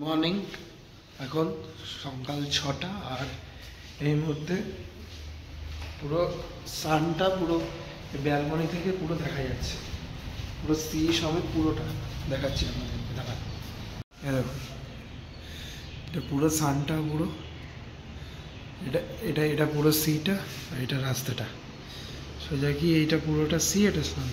Morning, এখন সকাল 6টা আর এই মুহূর্তে পুরো সানটা পুরো ব্যালকনি থেকে পুরো দেখা যাচ্ছে, পুরো সি সমেত পুরোটা দেখাচ্ছি আপনাদেরকে। দেখুন এটা পুরো সানটা, পুরো এটা এটা এটা পুরো সিটা আর এটা রাস্তাটা সোজা কি এইটা পুরোটা সি, এটা সান।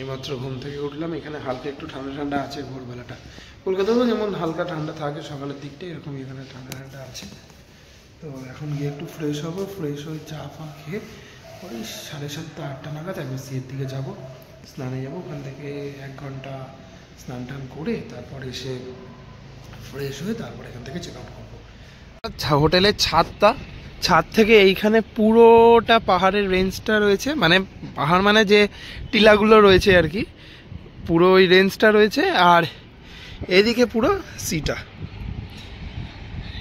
এইমাত্র ঘুম থেকে উঠলাম, এখানে হালকা একটু ঠান্ডা ঠান্ডা আছে ভোরবেলাটা। কলকাতাতেও যেমন হালকা ঠান্ডা থাকে সকালের দিকটা, এরকম এখানে ঠান্ডা ঠান্ডা আছে। তো এখন গিয়ে একটু ফ্রেশ হবো, ফ্রেশ হয়ে চা ফা খেয়ে ওই 7:30 8টা নাগাদ একবার সিয়ের দিকে যাবো, স্নানে যাবো। ওখান থেকে 1 ঘন্টা স্নান টান করে তারপর এসে ফ্রেশ হয়ে তারপর এখান থেকে চেক আউট করবো। আচ্ছা, হোটেলের ছাদ থেকে এইখানে পুরোটা পাহাড়ের রেঞ্জটা রয়েছে, মানে পাহাড় মানে যে টিলাগুলো রয়েছে আর কি, পুরো ওই রেঞ্জটা রয়েছে। আর এদিকে পুরো সিটা,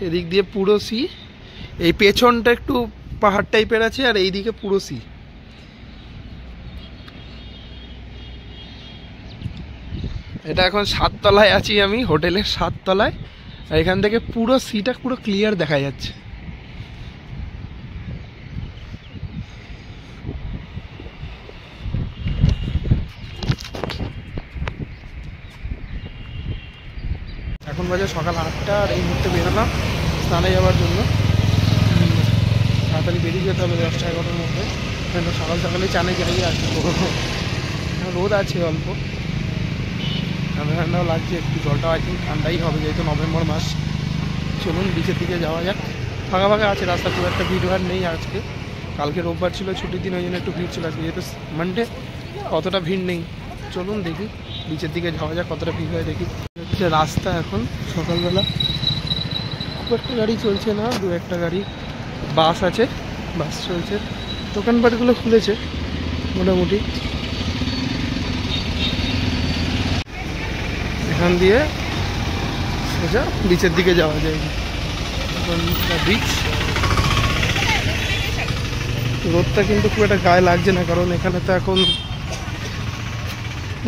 এদিক দিয়ে পুরো সি, এই পেছনটা একটু পাহাড় টাইপের আছে আর এইদিকে পুরো সি। এটা এখন 7 তলায় আছি আমি, হোটেলের 7 তলায়, আর এখান থেকে পুরো সিটা পুরো ক্লিয়ার দেখা যাচ্ছে। এখন বাজে সকাল 8টা আর এই মুহূর্তে বেরোলাম স্নানে যাওয়ার জন্য। তাড়াতাড়ি বেরিয়ে যেতে হবে 10টা 11টার মধ্যে, সকাল সকালে চানে যাই আর কি। রোদ আছে অল্প, ঠান্ডা ঠান্ডাও লাগছে একটু, জলটাও আই থিঙ্ক ঠান্ডাই হবে যেহেতু নভেম্বর মাস। চলুন বিচের দিকে যাওয়া যাক। ফাঁকা ফাঁকা আছে রাস্তা, খুব একটা ভিড় ভাড় নেই আজকে। কালকে রোববার ছিল, ছুটির দিন, ওই জন্য একটু ভিড় ছিল। আজকে যেহেতু মানডে, অতটা ভিড় নেই। চলুন দেখি বিচের দিকে যাওয়া যাক, কতটা ভিড় হয় দেখি। হচ্ছে রাস্তা এখন সকালবেলা, খুব একটা গাড়ি চলছে না, 2-1টা গাড়ি, বাস আছে, বাস চলছে। দোকানপাটগুলো খুলেছে মোটামুটি। এখান দিয়ে সোজা বিচের দিকে যাওয়া যায়। এখন বিচ, রোদটা কিন্তু খুব একটা গায়ে লাগছে না, কারণ এখানে তো এখন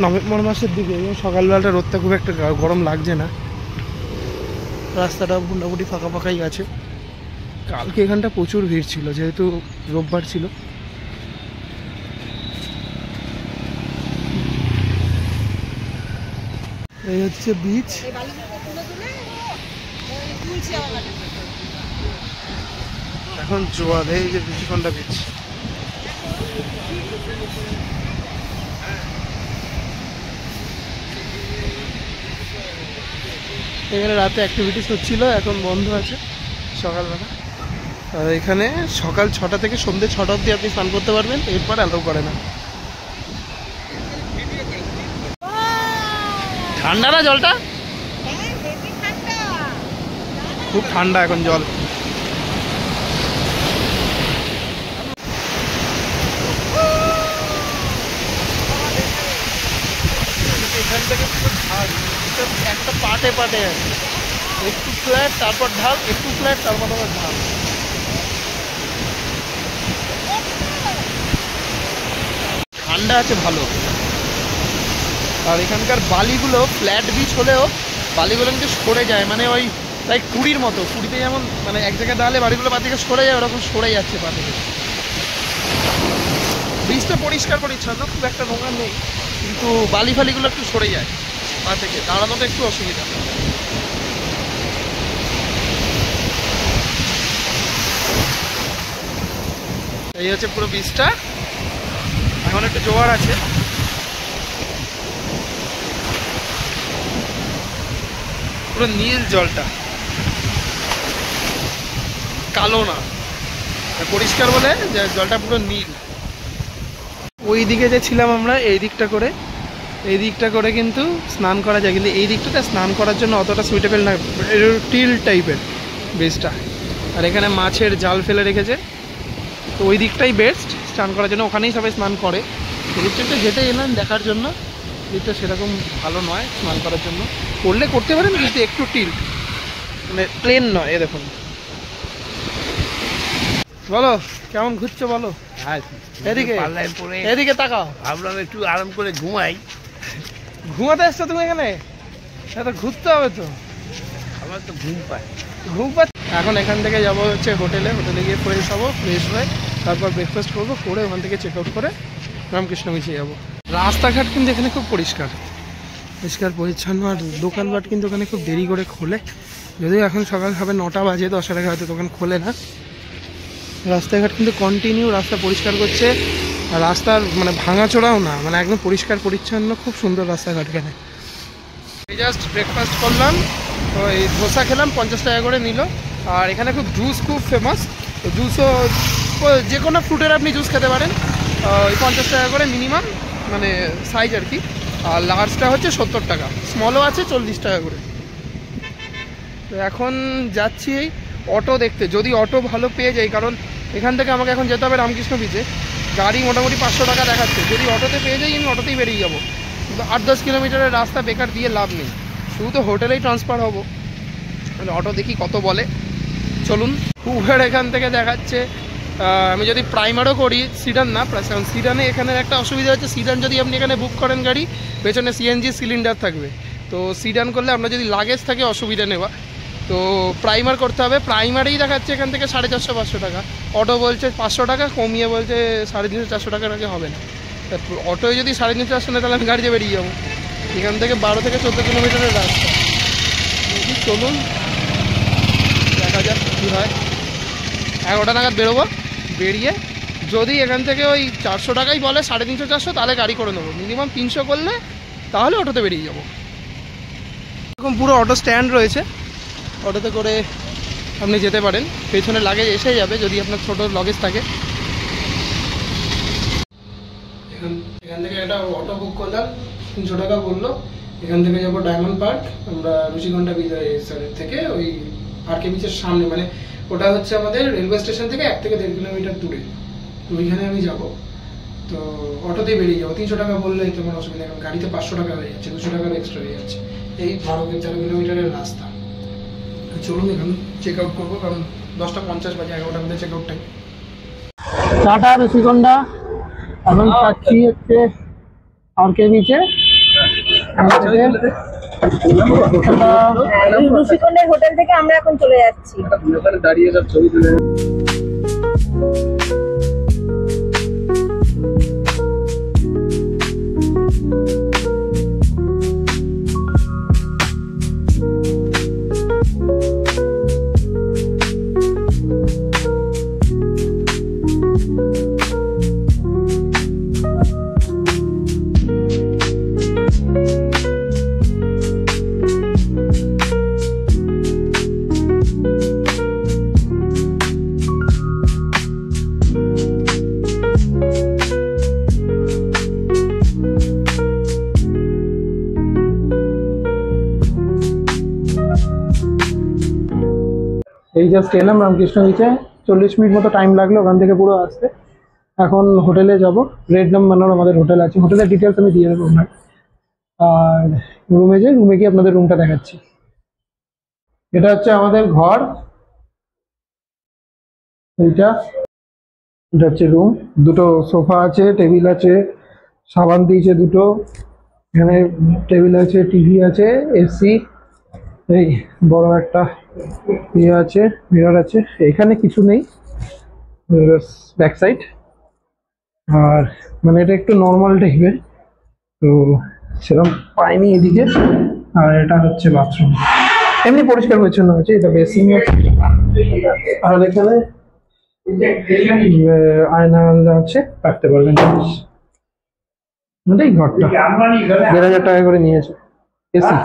নভেম্বর মাসের দিকে, সকালবেলাটা রোদটা খুব একটা গরম লাগছে না। রাস্তাটা মোটামুটি ফাঁকা ফাঁকাই আছে। কালকে এখানটা প্রচুর ভিড় ছিল যেহেতু রোববার ছিল। এই হচ্ছে বিচ। এখন জোয়ার, এই যে বিচকন্ডা বিচ। এখানে রাতে অ্যাক্টিভিটিস হচ্ছিল, এখন বন্ধ আছে সকালবেলা। আর এখানে সকাল 6টা থেকে সন্ধ্যে 6টা অবধি আপনি স্নান করতে পারবেন, এরপর অ্যালাউ করে না। ঠান্ডা না জলটা? খুব ঠান্ডা এখন জল। এখান থেকে একটা পাটে পাটে আছে, একটু ফ্ল্যাট তারপর ঢাল, একটু ফ্ল্যাট তারপর আবার ঢাল। ঠান্ডা আছে ভালো। আর এখানকার বালিগুলো ফ্ল্যাট বিচ হলেও বালিগুলো কিন্তু সরে যায়, মানে ওই লাইক পুরীর মতো। পুরীতে যেমন মানে এক জায়গায় দাঁড়ালে বাড়িগুলো পা থেকে সরে যায়, ওরকম সরে যাচ্ছে পা থেকে। বিচটা পরিষ্কার পরিচ্ছন্ন, খুব একটা নোংরা নেই, কিন্তু বালি ফালিগুলো একটু সরে যায় পা থেকে, দাঁড়ানোটা একটু অসুবিধা। এই হচ্ছে পুরো বিচটা। এখন একটু জোয়ার আছে। পুরো নীল জলটা, কালো না, পরিষ্কার বলে যে জলটা পুরো নীল। ওই দিকে যে ছিলাম আমরা, এই দিকটা করে কিন্তু স্নান করা যায়, কিন্তু এই দিকটাতে স্নান করার জন্য অতটা সুইটেবল না, টিল টাইপের বেসটা। আর এখানে মাছের জাল ফেলে রেখেছে, তো ওই দিকটাই বেস্ট স্নান করার জন্য, ওখানেই সবাই স্নান করে। এদিকটা একটু হেঁটে এলাম দেখার জন্য, দিকটা সেরকম ভালো নয় স্নান করার জন্য। করলে করতে পারেন, কিন্তু একটু টিল, মানে প্লেন নয়। এ দেখুন বলো কেমন ঘুরছো বলো। এদিকে এদিকে তাকাও। ভাবলাম একটু আরাম করে ঘুমাই। ঘুমাতে এসছো তুমি এখানে? তো ঘুরতে হবে তো। আমার তো ঘুম পায়। ঘুম পাচ্ছে। এখন এখান থেকে যাবো হচ্ছে হোটেলে গিয়ে ফ্রেশ হবো, ফ্রেশ হয়ে তারপর ব্রেকফাস্ট করবো, করে ওখান থেকে চেক আউট করে রামকৃষ্ণ মিশে যাবো। রাস্তাঘাট কিন্তু এখানে খুব পরিষ্কার পরিচ্ছন্ন, আর দোকানপাট কিন্তু ওখানে খুব দেরি করে খোলে। যদিও এখন সকাল 9টা বাজে, 10টার আগে হয়তো দোকান খোলে না। রাস্তাঘাট কিন্তু কন্টিনিউ রাস্তা পরিষ্কার করছে, আর রাস্তার মানে ভাঙাচোরাও না, মানে একদম পরিষ্কার পরিচ্ছন্ন, খুব সুন্দর রাস্তাঘাট এখানে। জাস্ট ব্রেকফাস্ট করলাম, ওই ধোসা খেলাম, 50 টাকা করে নিল। আর এখানে খুব জুস খুব ফেমাস, তো জুসও যে কোনো ফ্রুটের আপনি জুস খেতে পারেন, ওই 50 টাকা করে মিনিমাম, মানে সাইজ আর কি। আর লার্জটা হচ্ছে 70 টাকা, স্মলও আছে 40 টাকা করে। তো এখন যাচ্ছি অটো দেখতে, যদি অটো ভালো পেয়ে যাই, কারণ এখান থেকে আমাকে এখন যেতে হবে রামকৃষ্ণ বিচে। গাড়ি মোটামুটি 500 টাকা দেখাচ্ছে, যদি অটোতে পেয়ে যাই আমি অটোতেই বেরিয়ে যাবো। 8-10 কিলোমিটারের রাস্তা বেকার দিয়ে লাভ নেই, শুধু তো হোটেলেই ট্রান্সফার হবো। মানে অটো দেখি কত বলে, চলুন। উবের এখান থেকে দেখাচ্ছে, আমি যদি প্রাইমারও করি, সিডান না, কারণ সিডানে এখানের একটা অসুবিধা হচ্ছে, সিডান যদি আপনি এখানে বুক করেন গাড়ি, পেছনে সিএনজি সিলিন্ডার থাকবে। তো সিডান করলে আপনার যদি লাগেজ থাকে অসুবিধা নেওয়া, তো প্রাইমার করতে হবে। প্রাইমারেই দেখাচ্ছে এখান থেকে 450-500 টাকা, অটো বলছে 500 টাকা, কমিয়ে বলছে 350-400 টাকার আগে হবে না। অটোয় যদি 350-400 নেয় তাহলে আমি গাড়িতে বেরিয়ে যাবো। এখান থেকে 12 থেকে 14 কিলোমিটারের রাস্তা। চলুন দেখা যাক কী হয়। 11টা নাগাদ বেরোবো, বেরিয়ে যদি এখান থেকে ওই 400 টাকাই বলে, 350-400, তাহলে গাড়ি করে নেবো। মিনিমাম 300 করলে তাহলে অটোতে বেরিয়ে যাবো। এরকম পুরো অটো স্ট্যান্ড রয়েছে, অটোতে করে আপনি যেতে পারেন। পেছনে লাগেজ এসে যাবে যদি আপনার ছোটো লগেজ থাকে। এখান থেকে একটা অটো বুক করলাম, 300 টাকা বললো। এখান থেকে যাবো ডায়মন্ড পার্ক, আমরা ঋষিকন্ডা বিজয় সাইডের থেকে, ওই আরকে বিচের সামনে, মানে ওটা হচ্ছে আমাদের রেলওয়ে স্টেশন থেকে 1 থেকে 1.5 কিলোমিটার দূরে। তো ওইখানে আমি যাব, তো অটোতেই বেরিয়ে যাবো। 300 টাকা বললে তোমার অসুবিধা, কারণ গাড়িতে 500 টাকা হয়ে যাচ্ছে, 200 টাকার এক্সট্রা হয়ে যাচ্ছে। এই 12-13 কিলোমিটারের রাস্তা। চলুন এখন চেক আউট করবো, কারণ 10টা 50 বাজে, 11টার মধ্যে check out time. Tata Rushikonda, এখন যাচ্ছি হচ্ছে আরকে বিচে। ঋষিকন্ডার হোটেল থেকে আমরা এখন চলে যাচ্ছি। দাঁড়িয়ে সব ছবি তুলে। এই জাস্ট এলাম রামকৃষ্ণ বিচে, 40 মিনিট মতো টাইম লাগলো ওখান থেকে পুরো আসতে। এখন হোটেলে যাব, রেড নাম্বার আমাদের হোটেল আছে, হোটেলের ডিটেলস আমি দিয়ে দেবো আপনার। আর রুমে গিয়ে আপনাদের রুমটা দেখাচ্ছি। এটা হচ্ছে আমাদের ঘর, এটা হচ্ছে রুম। দুটো সোফা আছে, টেবিল আছে, সাবান দিয়েছে দুটো, এখানে টেবিল আছে, টিভি আছে, এসি, এই বড় একটা ইয়ে আছে, মিরর আছে। এখানে কিছু নেই, ব্যাক সাইড। আর মানে এটা একটু নর্মাল টাইপের, তো সেরকম পাইনি এদিকে। আর এটা হচ্ছে বাথরুম, এমনি পরিষ্কার পরিচ্ছন্ন আছে। এটা বেসিং, আর এখানে আয়না আছে, রাখতে পারবেন জিনিস। এই ঘরটা 1,500 টাকা করে নিয়েছে, এসি।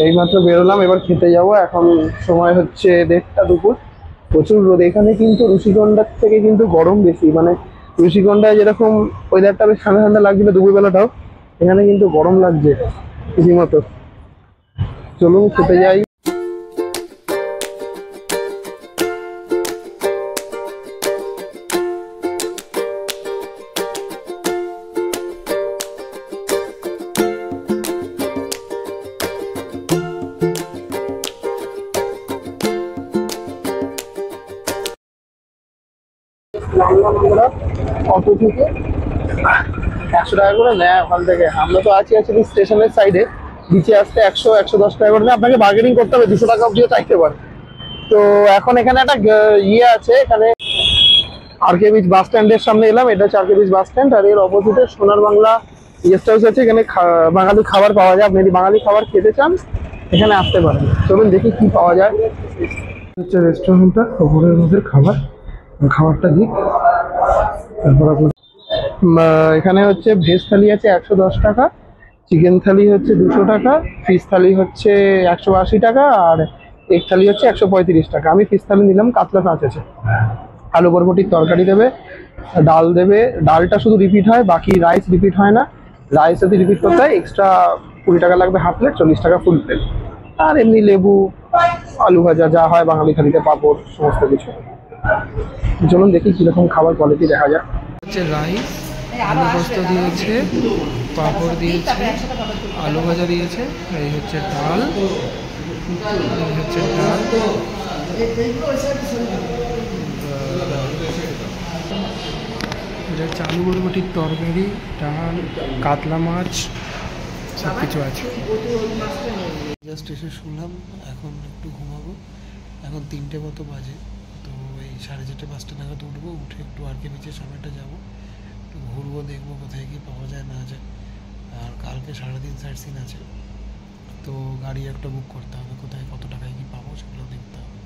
এইমাত্র বেরোলাম, এবার খেতে যাব। এখন সময় হচ্ছে 1:30 দুপুর, প্রচুর রোদ। এখানে কিন্তু ঋষিকন্ডার থেকে কিন্তু গরম বেশি, মানে ঋষিকন্ডায় যেরকম ওয়েদারটা বেশ ঠান্ডা ঠান্ডা লাগছিল দুপুরবেলাটাও, এখানে কিন্তু গরম লাগছে রীতিমতো। চলুন খেতে যাই। অটো থেকে 100 টাকা করে নেয় ওখান থেকে। আমরা তো আছি স্টেশনের সাইডে, নিচে আসতে 100-110 টাকা করে নেয়। আপনাকে বার্গেনিং করতে হবে, 200 টাকা অবধিও চাইতে পারে। তো এখন এখানে একটা ইয়ে আছে, এখানে আরকে বিচ বাস স্ট্যান্ডের সামনে এলাম। এটা হচ্ছে আরকে বিচ বাস স্ট্যান্ড, আর এর অপোজিটে সোনার বাংলা গেস্ট হাউস আছে। এখানে বাঙালি খাবার পাওয়া যায়। আপনি যদি বাঙালি খাবার খেতে চান এখানে আসতে পারেন। চলুন দেখি কি পাওয়া যায়। হচ্ছে রেস্টুরেন্টটা, ওপরের মধ্যে খাবারটা দিই, তারপর আপনার এখানে হচ্ছে ভেজ থালি আছে 110 টাকা, চিকেন থালি হচ্ছে 200 টাকা, ফিশ থালি হচ্ছে 180 টাকা, আর এগ থালি হচ্ছে 135 টাকা। আমি ফিশ থালি নিলাম, কাতলা মাছ আছে, আলু বরবটির তরকারি দেবে, ডাল দেবে। ডালটা শুধু রিপিট হয়, বাকি রাইস রিপিট হয় না। রাইস যদি রিপিট করতে হয় এক্সট্রা 20 টাকা লাগবে হাফ প্লেট, 40 টাকা ফুল প্লেট। আর এমনি লেবু, আলু ভাজা যা হয় বাঙালি থালিতে, পাঁপড়, সমস্ত কিছু। চলুন দেখি কীরকম খাবার কোয়ালিটি দেখা যায়। হচ্ছে রাইস, আলু পোস্ত দিয়েছে, পাঁপড় দিয়েছে, আলু ভাজা দিয়েছে, এই হচ্ছে ডাল, এই হচ্ছে ডাল, এটা হচ্ছে আলু বরবটির তরকারি, ডাল, কাতলা মাছ, সব কিছু আছে। জাস্ট এসে শুনলাম, এখন একটু ঘুমাবো। এখন 3টে মতো বাজে, তো এই 4:30-5টা নাগাদ উঠবো, উঠে একটু আরকে বিচের সামনেটা যাবো, একটু ঘুরবো, দেখবো কোথায় কি পাওয়া যায় না যায়। আর কালকে সারাদিন সাইট সিন আছে, তো গাড়ি একটা বুক করতে হবে, কোথায় কত টাকায় কি পাবো সেগুলো দেখতে হবে।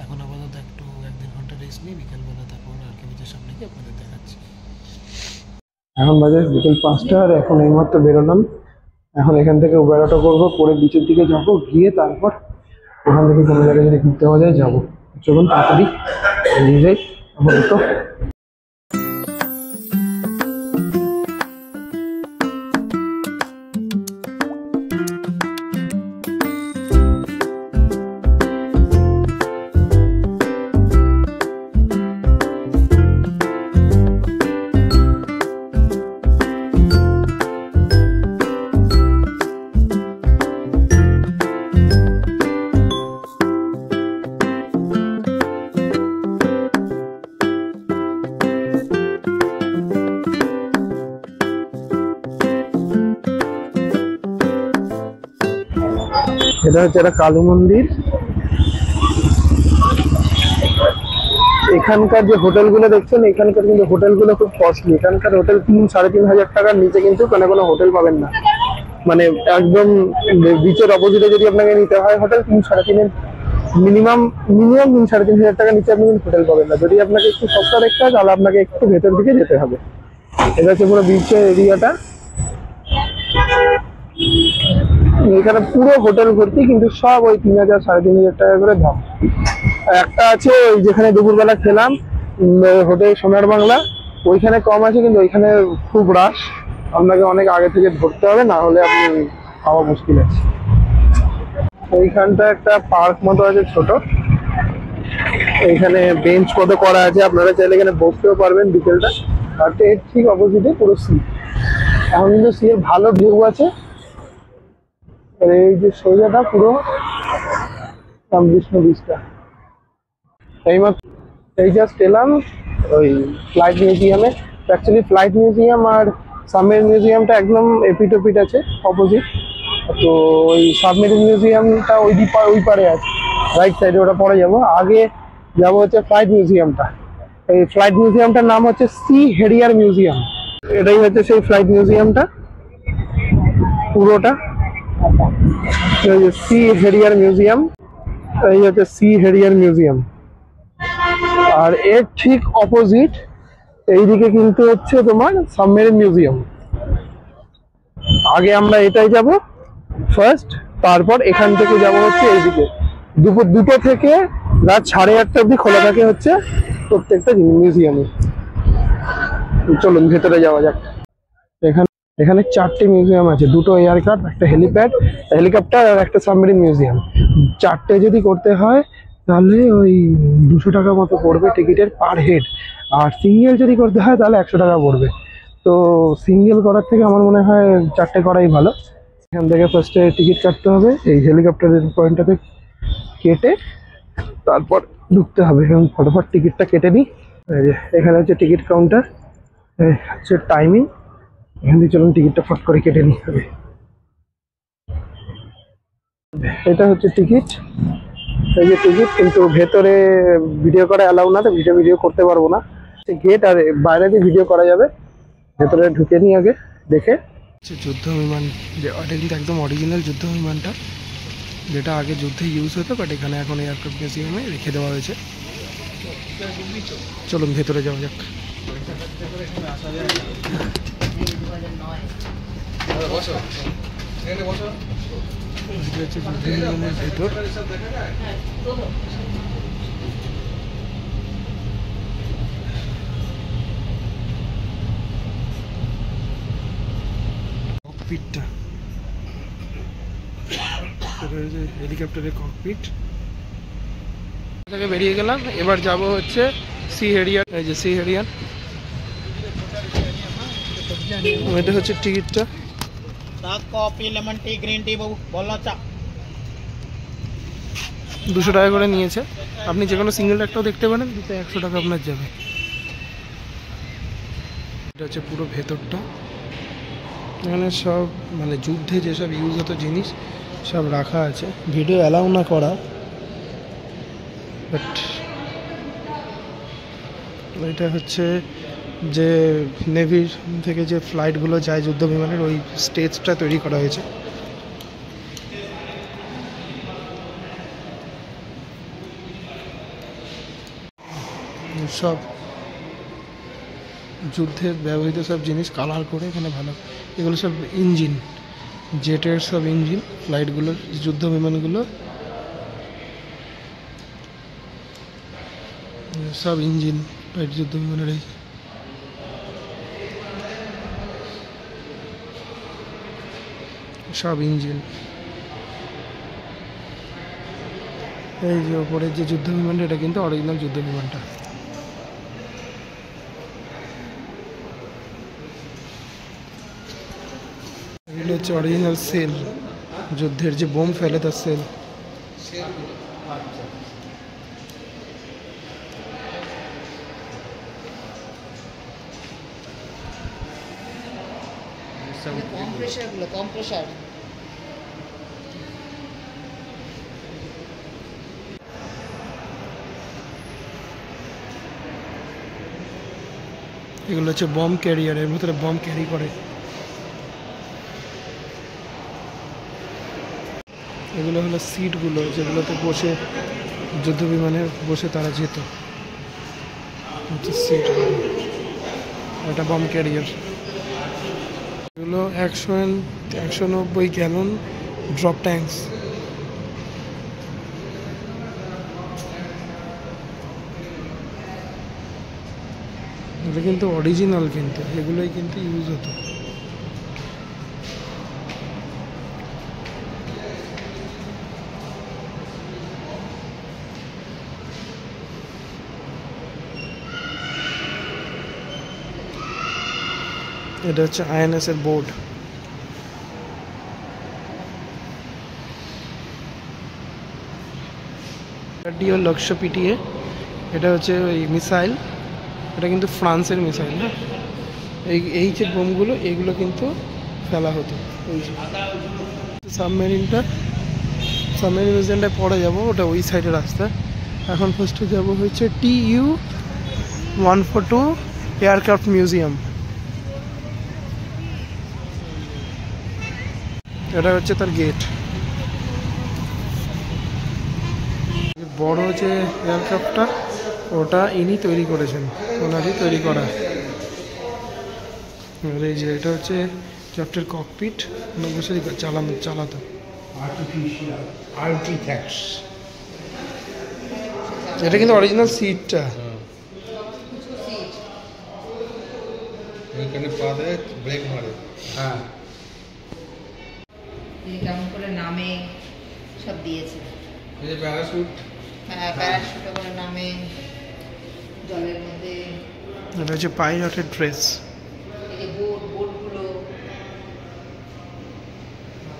এখন আপাতত একটু 1-1.5 ঘন্টা রেস্ট নিই, বিকেলবেলা তারপর আরকে বিচের সামনে গিয়ে আপনাদের দেখাচ্ছি। এখন বাজে বিকেল 5টা, আর এখন এইমাত্র বেরোলাম। এখন এখান থেকে উবের অটো করবো, পরে বিচের দিকে যাবো, গিয়ে তারপর ওখান থেকে কোনো জায়গায় যদি ঘুরতে পাওয়া যায় যাবো। চলুন তাড়াতাড়ি নিয়ে যাই আপাতত। এটা হচ্ছে একটা কালী মন্দির। এখানকার যে হোটেলগুলো দেখছেন, এখানকার কিন্তু হোটেলগুলো খুব কস্টলি। এখানকার হোটেল 3-3.5 হাজার টাকার নিচে কিন্তু কোনো হোটেল পাবেন না। মানে একদম বিচের অপোজিটে যদি আপনাকে নিতে হয় হোটেল, 3-3.5 মিনিমাম 3-3.5 হাজার টাকার নিচে আপনি কিন্তু হোটেল পাবেন না। যদি আপনাকে একটু সস্তা দেখতে হয় তাহলে আপনাকে একটু ভেতর দিকে যেতে হবে। এটা হচ্ছে পুরো বিচের এরিয়াটা। এখানে পুরো হোটেল ভর্তি, কিন্তু সব ওই 3,000-3,500 টাকা করে দাম। একটা আছে যেখানে দুপুরবেলা খেলাম, হোটেল সোনার বাংলা, ওইখানে কম আছে, কিন্তু ওইখানে খুব রাশ, আপনাকে অনেক আগে থেকে ধরতে হবে, না হলে আপনি খাওয়া মুশকিল আছে। ওইখানটা একটা পার্ক মতো আছে ছোট, এইখানে বেঞ্চ মতো করা আছে, আপনারা চাইলে এখানে বসতেও পারবেন বিকেলটা। আর এর ঠিক অপোজিটে পুরো সি। এখন কিন্তু সি এর ভালো ভিউ আছে। এই যে সোজাটা পুরো রামকৃষ্ণ বিচটা। এইমাত্র এই জাস্ট এলাম ওই ফ্লাইট মিউজিয়ামে। অ্যাকচুয়ালি ফ্লাইট মিউজিয়াম আর সাবমেরিন মিউজিয়ামটা একদম এপিটোপিট আছে, অপোজিট। তো ওই সাবমেরিন মিউজিয়ামটা ওই পারে আছে, রাইট সাইডে, ওটা পরে যাবো। আগে যাবো হচ্ছে ফ্লাইট মিউজিয়ামটা। এই ফ্লাইট মিউজিয়ামটার নাম হচ্ছে সি হেরিয়ার মিউজিয়াম। এটাই হচ্ছে সেই ফ্লাইট মিউজিয়ামটা পুরোটা। সি হেরিয়ার মিউজিয়াম, এই হচ্ছে সি হেরিয়ার মিউজিয়াম। আর এর ঠিক অপোজিট এইদিকে কিন্তু হচ্ছে তোমার সাবমেরিন মিউজিয়াম। আগে আমরা এটাই যাব ফার্স্ট, তারপর এখান থেকে যাব হচ্ছে এইদিকে। দুপুর 2টো থেকে রাত 8:30 অবধি খোলা থাকে হচ্ছে প্রত্যেকটা মিউজিয়ামে। চলুন ভেতরে যাওয়া যাক। এখানে 4টে মিউজিয়াম আছে, 2টো এয়ারক্রাফট, একটা হেলিকপ্টার আর একটা সাবমেরিন মিউজিয়াম। 4টে যদি করতে হয় তাহলে ওই 200 টাকা মতো পড়বে টিকিটের পার হেড। আর সিঙ্গেল যদি করতে হয় তাহলে 100 টাকা পড়বে। তো সিঙ্গেল করার থেকে আমার মনে হয় 4টে করাই ভালো। এখান থেকে ফার্স্টে টিকিট কাটতে হবে, এই হেলিকপ্টারের পয়েন্টটাতে কেটে তারপর ঢুকতে হবে। এবং ফটোফট টিকিটটা কেটে নিই। এখানে হচ্ছে টিকিট কাউন্টার, এই হচ্ছে টাইমিং। এখান থেকে চলুন টিকিটটা ফট করে কেটে নিতে হবে। এটা হচ্ছে টিকিট, এই যে টিকিট, কিন্তু ভেতরে ভিডিও করা অ্যালাউ না, তো ভিডিও করতে পারবো না। গেট আর বাইরে দিয়ে ভিডিও করা যাবে, ভেতরে ঢুকে নিয়ে আগে দেখে। যুদ্ধ বিমান, এটা কিন্তু একদম অরিজিনাল যুদ্ধ বিমানটা, যেটা আগে যুদ্ধে ইউজ হতো, বাট এখানে এখন এয়ারক্রাফট মিউজিয়ামে রেখে দেওয়া হয়েছে। চলুন ভেতরে যাওয়া যাক। ভেতর ককপিটটা, হেলিকপ্টারের ককপিট থেকে বেরিয়ে গেলাম। এবার যাব হচ্ছে সি হেরিয়ার। এই যে সি হেরিয়ার, এটা হচ্ছে টিকিটটা। Coffee, lemon tea, green tea, বাবু বলনা চা। 200 টাকা করে নিয়েছে। আপনি যে কোনো সিঙ্গেল একটাও দেখতে পারেন, দুটো 100 টাকা আপনার যাবে। এটা হচ্ছে পুরো ভেতরটা। এখানে সব মানে যুদ্ধে যেসব ইউজ হতো জিনিস সব রাখা আছে, ভিডিও অ্যালাউ না করা, বাট এটা হচ্ছে যে নেভির থেকে যে ফ্লাইটগুলো যায় যুদ্ধ বিমানের, ওই স্টেজটা তৈরি করা হয়েছে। সব যুদ্ধের ব্যবহৃত সব জিনিস কালার করে এখানে ভালো, এগুলো সব ইঞ্জিন, জেটের সব ইঞ্জিন, ফ্লাইটগুলোর, যুদ্ধ বিমানগুলো সব ইঞ্জিন, ফ্লাইট যুদ্ধ বিমানের। সব ইঞ্জিন। এই যে ওপরের যে যুদ্ধ বিমানটা, এটা কিন্তু অরিজিনাল যুদ্ধ বিমানটা। এগুলো হচ্ছে অরিজিনাল সেল, যুদ্ধের যে বোম ফেলে তার সেল। কম প্রেশার। এগুলো হচ্ছে বম ক্যারিয়ার, এর ভিতরে বম ক্যারি করে। এগুলো হলো সিটগুলো, যেগুলোতে বসে যুদ্ধ বিমানে বসে তারা যেত, হচ্ছে সিট। এটা বম ক্যারিয়ার। এগুলো 190 গ্যালন ড্রপ ট্যাঙ্কস। এটা কিন্তু অরিজিনাল, কিন্তু এগুলোই কিন্তু ইউজ হতো। এটা হচ্ছে আইএনএস এর বোর্ড। লক্ষ্য পিটিয়ে, এটা হচ্ছে ওই মিসাইল, এটা কিন্তু ফ্রান্সের মিসাইল। হ্যাঁ, এই যে বোমগুলো, এইগুলো কিন্তু ফেলা হতো। ওই সাবমেরিনটা, সাবমেরিন মিউজিয়ামটায় পরে যাবো, ওটা ওই সাইডের রাস্তা। এখন ফার্স্টে যাবো হচ্ছে TU-142 এয়ারক্রাফট মিউজিয়াম। এটা হচ্ছে তার গেট। বড় যে এয়ারক্রাফটটা, ওটা ইনি তৈরি করেছেন, ওনারই তৈরি করা। এই যে এটা হচ্ছে ক্রাফটের ককপিট, বসে চালাতো। এটা কিন্তু অরিজিনাল সিটটা। ব্রেক মারে। হ্যাঁ, কেমন করে নামে সব দিয়েছে। এই যে প্যারাশুট, হ্যাঁ প্যারাশুটে করে নামে জলের মধ্যে। এটা হচ্ছে পাইলটের ড্রেস। এই যে বোটগুলো,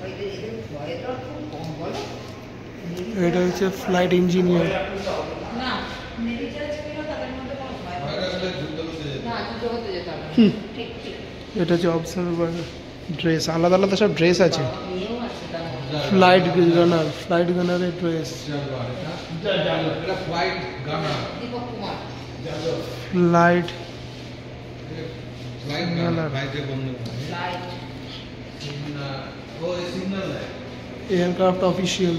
এদের ভয়ের খুব কম বলো। এটা হচ্ছে ফ্লাইট ইঞ্জিনিয়ার। না নেভি যারা ছিল তাদের মধ্যে কোনো ভয় না যুদ্ধ করতে যেতে হবে হুম। ঠিক ঠিক এটা হচ্ছে অবজারভার ড্রেস, আলাদা আলাদা সব ড্রেস আছে। নিয়েও আছে দাঁড়া ফ্লাইট গানারের dress, Deepak Kumar flight flight aircraft official,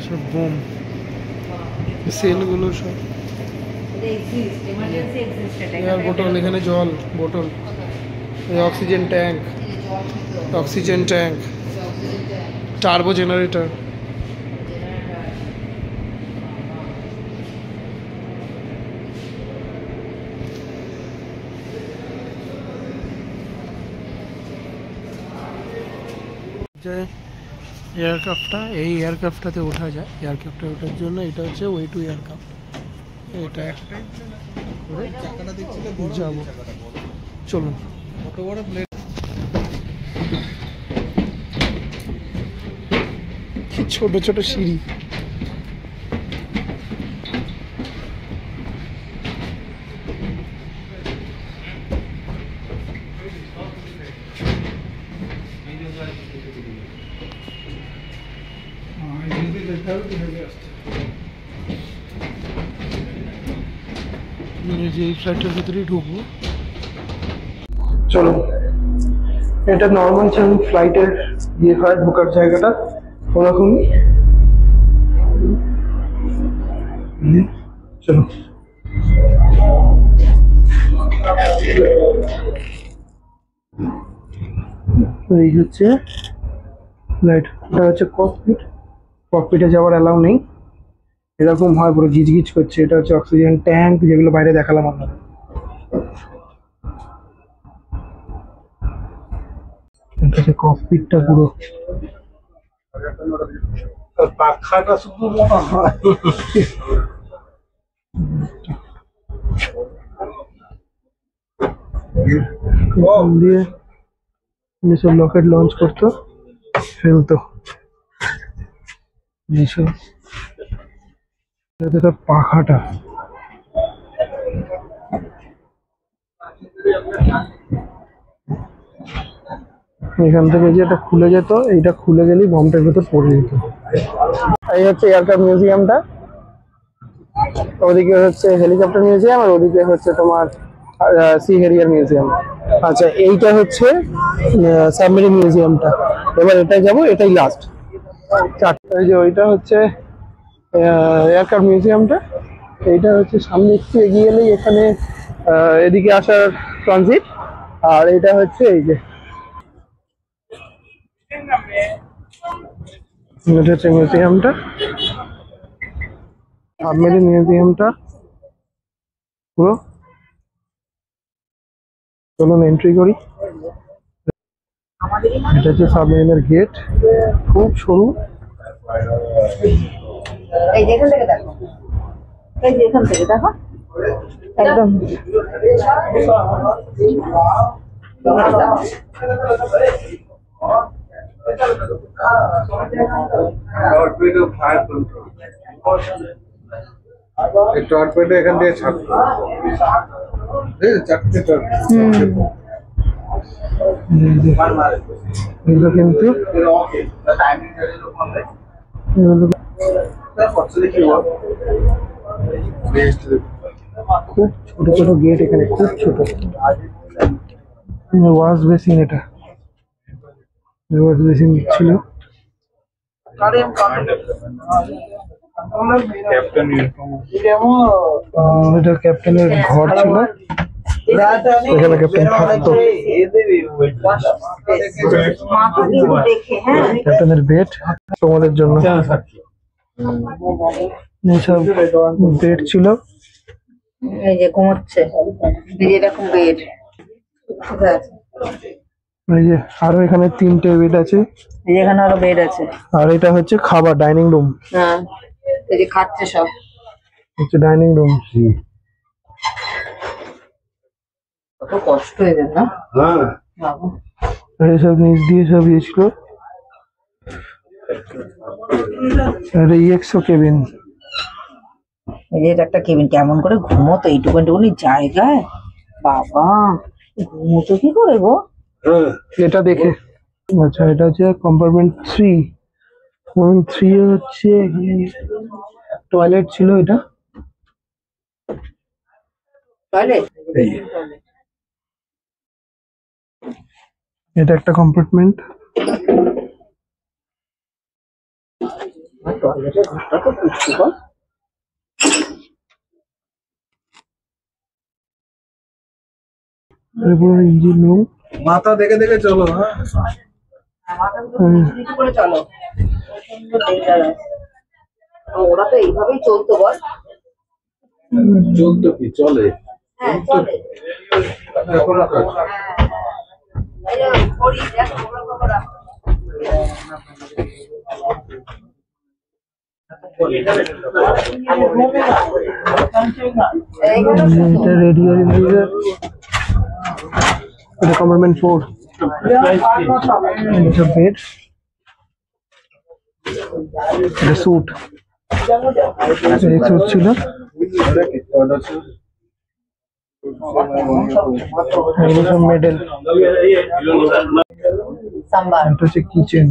সব বোম সেলগুলো সব। এক্সিস্ট এমার্জেন্সি এক্সিস্ট এটা এয়ার বোতল, এখানে জল বোতল, অক্সিজেন ট্যাঙ্ক, জল খেতে oxygen tank, oxygen tank turbo generator. যে এয়ারক্রাফটটা, এই এয়ারক্রাফটটাতে ওঠা যায়, এয়ারক্রাফটে ওঠার জন্য এটা হচ্ছে ওয়ে টু এয়ারক্রাফট। এটা যাবো, চলুন। কি ছোট ছোট সিঁড়ি, যে এই ফ্লাইটের ভিতরেই ঢুকবো। চলো, এটা নর্মাল যেমন ফ্লাইটের ইয়ে হয় ঢোকার জায়গাটা, ওরকমই। চলো, এই হচ্ছে ফ্লাইট, এটা হচ্ছে ককপিট। ককপিটে যাওয়ার অ্যালাউ নেই, এরকম হয় পুরো গিজগিজ করছে। এটা হচ্ছে অক্সিজেন ট্যাঙ্ক, যেগুলো বাইরে দেখালাম আপনাদের। এটা হচ্ছে ককপিটটা পুরো, পাখাটা শুধু মনে হয় এখান দিয়ে যেসব রকেট লঞ্চ করতো ফেলতো, এইসব এটা পাখাটা। এখান থেকে যে এটা খুলে যেত, এইটা খুলে গেলেই বমটার ভেতর পড়ে যেত। এই হচ্ছে এয়ারক্রাফট মিউজিয়ামটা, ওদিকে হচ্ছে হেলিকপ্টার মিউজিয়াম, আর ওদিকে হচ্ছে তোমার সি হেরিয়ার মিউজিয়াম। আচ্ছা, এইটা হচ্ছে সাবমেরিন মিউজিয়ামটা। এবার এটাই যাবো, এটাই লাস্ট চারটা। এই যে ওইটা হচ্ছে এয়ারক্রাফট মিউজিয়ামটা, এইটা হচ্ছে সামনে একটু এগিয়ে গেলেই এখানে এদিকে আসার ট্রানজিট। আর এটা হচ্ছে এই যে এটা হচ্ছে মিউজিয়ামটা, সাবমেরিন মিউজিয়ামটা পুরো। চলুন এন্ট্রি করি। এটা হচ্ছে সাবমেরিনের গেট, খুব সরু। এই যেখান থেকে দেখো, এই যেখান থেকে দেখো একদম টর্পেডো এখান দিয়ে ছাড়তো, চারটে টর্পেডো। এগুলো কিন্তু খুব ছোট ছোট গেট, এখানে খুব ছোট। ওয়াশ বেসিন, এটা ওয়াশ বেসিন ছিল। এটা ক্যাপ্টেনের ঘর ছিল, এখানে ক্যাপ্টেন থাকতো। ক্যাপ্টেনের বেড তোমাদের জন্য, এইসব বেড ছিল। এই যে ঘুমোচ্ছে, এই যে এরকম বেড। এই যে আরো এখানে 3টে বেড আছে, এই যে এখানে আরো বেড আছে। আর এটা হচ্ছে খাবার ডাইনিং রুম, হ্যাঁ এই যে খাচ্ছে সব, হচ্ছে ডাইনিং রুম। কত কষ্ট এদের না বাবা। আর এসব নিচ দিয়ে সব ইয়েছিল। আর এই এক্সো কেবিন, এই যে এটা একটা কেবিন, কেমন করে ঘুমোতো এইটুকুনি জায়গায়, বাবা ঘুমোতো কি করে গো? এটা দেখে আচ্ছা, এটা হচ্ছে কম্পার্টমেন্ট 3। কম্পার্টমেন্ট 3 হচ্ছে টয়লেট ছিল। এটা টয়লেট, এটা একটা কম্পার্টমেন্ট। টয়লেটের ঘরটা তো পুষ্টিকর। পুরো ইঞ্জিন রুম। মাথা দেখে দেখে চলো। হ্যাঁ, নিচু করে চলো, প্রচন্ড dangerous। ওরা তো এইভাবেই চলতো বল। চলতো কি চলে? হ্যাঁ চলে। এখন আর কাজ। এই যে ঘড়ি দেখ, ওরা এটা রেডিও ইঞ্জিনিয়ার। এটা কম্পার্টমেন্ট 4। এটা বেড। এটা স্যুট। এই স্যুট ছিল। এগুলো সব মেডেল। সাম্বার। এটা হচ্ছে কিচেন।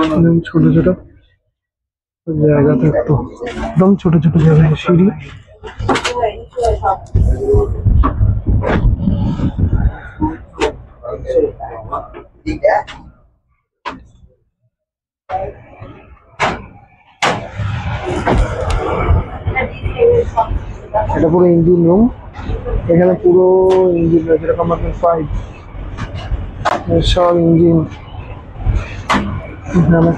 একদম ছোট ছোট জায়গা থাকতো, একদম ছোট ছোট জায়গায় সিঁড়ি। এটা পুরো ইঞ্জিন রুম। এখানে পুরো ইঞ্জিন রয়েছে। এটা কম্পার্টমেন্ট 5। সব ইঞ্জিন এখানে।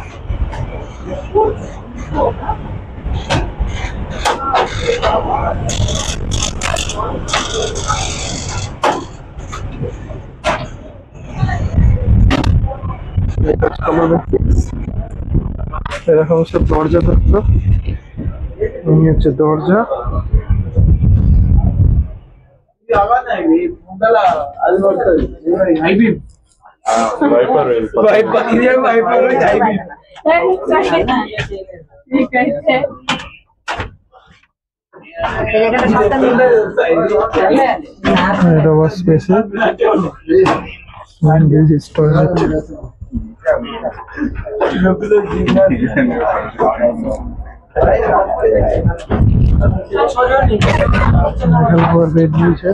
এরকম সব দরজা থাকতো। এই হচ্ছে দরজা। এটা was special. And this is toilet. এখানে আবার বেড নিয়েছে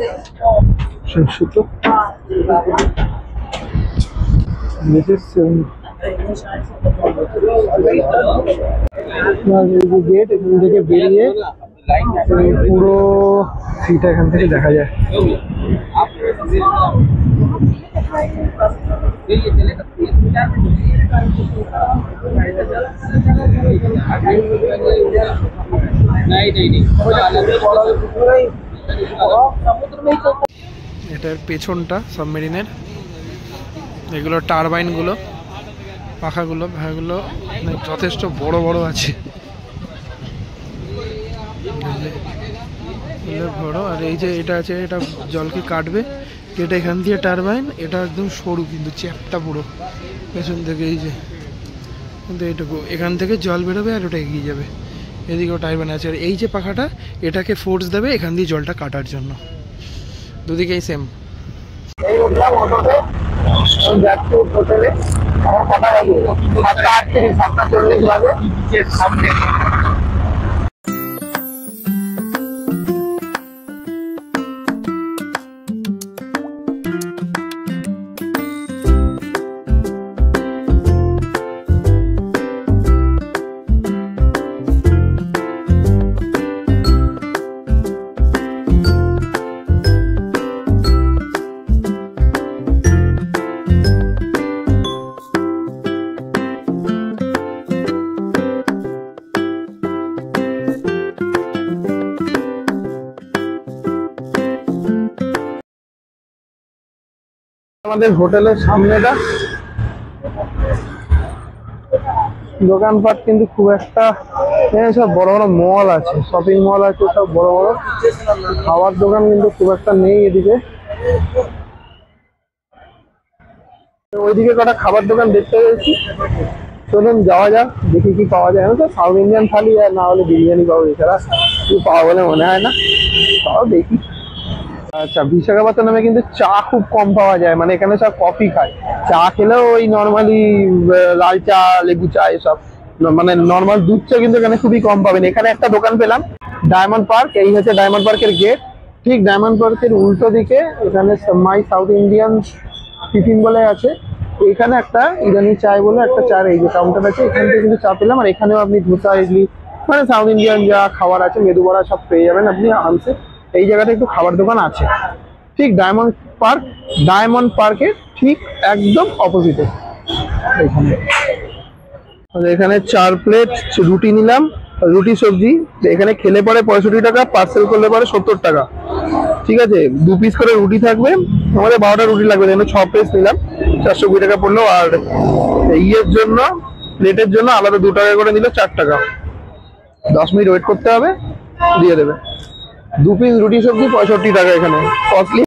সুতো। This is gate. এখান থেকে বেরিয়ে পুরো সিটা এখান থেকে দেখা যায়। এটার পেছনটা সাবমেরিনের, এগুলো টারবাইন গুলো, পাখাগুলো ভাগুলো যথেষ্ট বড় বড় আছে, বড়। আর এই যে এটা আছে, এটা জলকে কাটবে, এটা এখান দিয়ে টারবাইন। এটা একদম সরু কিন্তু চ্যাপটা পুরো পেছন থেকে, এই যে কিন্তু এইটুকু এখান থেকে জল বেরোবে আর ওটা এগিয়ে যাবে। এদিকেও টারবাইন আছে। আর এই যে পাখাটা, এটাকে ফোর্স দেবে এখান দিয়ে জলটা কাটার জন্য। দুদিকেই সেম। আমাদের হোটেলের সামনেটা দোকানপাট কিন্তু খুব একটা, এখানে সব বড় বড় মল আছে, শপিং মল আছে সব বড় বড়। খাওয়ার দোকান কিন্তু খুব একটা নেই এদিকে। ওইদিকে কটা খাবার দোকান দেখতে পেয়েছি, চলুন যাওয়া যাক, দেখি কি পাওয়া যায়। তো সাউথ ইন্ডিয়ান থালি আর না হলে বিরিয়ানি পাবো, এছাড়া কিছু পাওয়া বলে মনে হয় না, তাও দেখি। আচ্ছা, বিশাখাপত্তনমে কিন্তু চা খুব কম পাওয়া যায়, মানে এখানে সব কফি খায়, চা খেলেও ওই নর্মালি লাল চা, লেবু চা এসব, মানে নর্মাল দুধ চা কিন্তু এখানে খুবই কম পাবেন। এখানে একটা দোকান পেলাম, ডায়মন্ড পার্ক, এই হচ্ছে ডায়মন্ড পার্কের গেট। ঠিক ডায়মন্ড পার্কের উল্টো দিকে এখানে মাই সাউথ ইন্ডিয়ান টিফিন বলে আছে, এখানে একটা ইরানি চায় বলে একটা চার এই যে কাউন্টার আছে, এখান থেকে কিন্তু চা পেলাম। আর এখানেও আপনি ধোসা, ইডলি, মানে সাউথ ইন্ডিয়ান যা খাবার আছে, মেদু বড়া সব পেয়ে যাবেন আপনি আরামসে। এই জায়গাটা একটু খাবার দোকান আছে, ঠিক ডায়মন্ড পার্কের ঠিক একদম অপোজিটে। এখানে 4 প্লেট রুটি নিলাম, রুটি সবজি। এখানে খেলে পরে 65 টাকা, পার্সেল করলে পরে 70 টাকা। ঠিক আছে, 2 পিস করে রুটি থাকবে, আমাদের 12টা রুটি লাগবে, যেন 6 পিস নিলাম, 420 টাকা পড়লো। আর ইয়ের জন্য, প্লেটের জন্য আলাদা 2 টাকা করে নিল, 4 টাকা। 10 মিনিট ওয়েট করতে হবে, দিয়ে দেবে। 2 পিস রুটি সবজি 65 টাকা, এখানে কস্টলি।